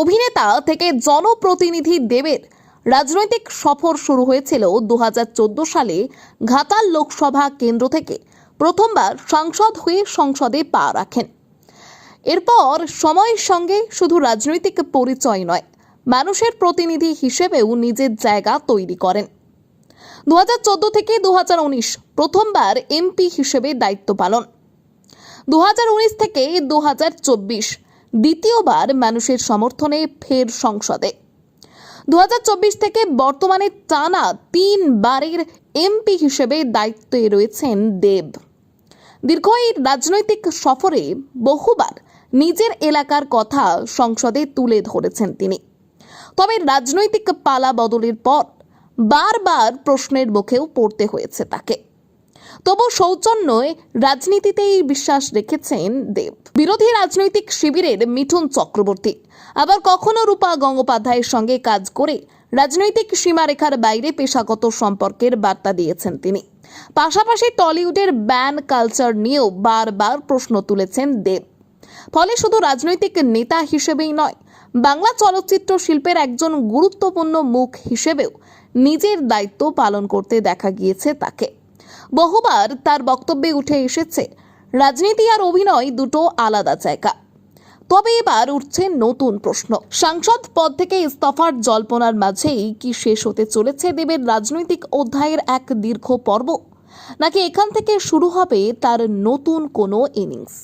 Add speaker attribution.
Speaker 1: অভিনেতা থেকে জনপ্রতিনিধি দেবের রাজনৈতিক সফর শুরু হয়েছিল 2014 সালে ঘাটাল লোকসভা কেন্দ্র থেকে প্রথমবার সাংসদ হয়ে সংসদে পা রাখেন। এরপর সময়ের সঙ্গে শুধু রাজনৈতিক পরিচয় নয়, মানুষের প্রতিনিধি হিসেবেও নিজের জায়গা তৈরি করেন। 2014 থেকে 2019 প্রথমবার এমপি হিসেবে দায়িত্ব পালন। 2019 থেকে 2024 দ্বিতীয়বার মানুষের সমর্থনে ফের সংসদে। 2024 থেকে বর্তমানে টানা 3 বারের এমপি হিসেবে দায়িত্বে রয়েছেন দেব। দীর্ঘ এই রাজনৈতিক সফরে বহুবার নিজের এলাকার কথা সংসদে তুলে ধরেছেন তিনি। তবে রাজনৈতিক পালা বদলের পর বারবার প্রশ্নের মুখেও পড়তে হয়েছে তাকে। তবু সৌজন্যে রাজনীতিতেই বিশ্বাস রেখেছেন দেব। বিরোধী রাজনৈতিক শিবিরের মিঠুন চক্রবর্তী, আবার কখনো রূপা গঙ্গোপাধ্যায়ের সঙ্গে কাজ করে রাজনৈতিক সীমারেখার বাইরে পেশাগত সম্পর্কের বার্তা দিয়েছেন তিনি। পাশাপাশি টলিউডের ব্যান কালচার নিয়েও বারবার প্রশ্ন তুলেছেন দেব। ফলে শুধু রাজনৈতিক নেতা হিসেবেই নয়, বাংলা চলচ্চিত্র শিল্পের একজন গুরুত্বপূর্ণ মুখ হিসেবেও নিজের দায়িত্ব পালন করতে দেখা গিয়েছে তাকে। বহুবার তার বক্তব্যে উঠে এসেছে রাজনীতি আর অভিনয় দুটো আলাদা জায়গা। তবে এবার উঠছে নতুন প্রশ্ন, সাংসদ পদ থেকে ইস্তফার জল্পনার মাঝেই কি শেষ হতে চলেছে দেবের রাজনৈতিক অধ্যায়ের এক দীর্ঘ পর্ব, নাকি এখান থেকে শুরু হবে তার নতুন কোনো ইনিংস?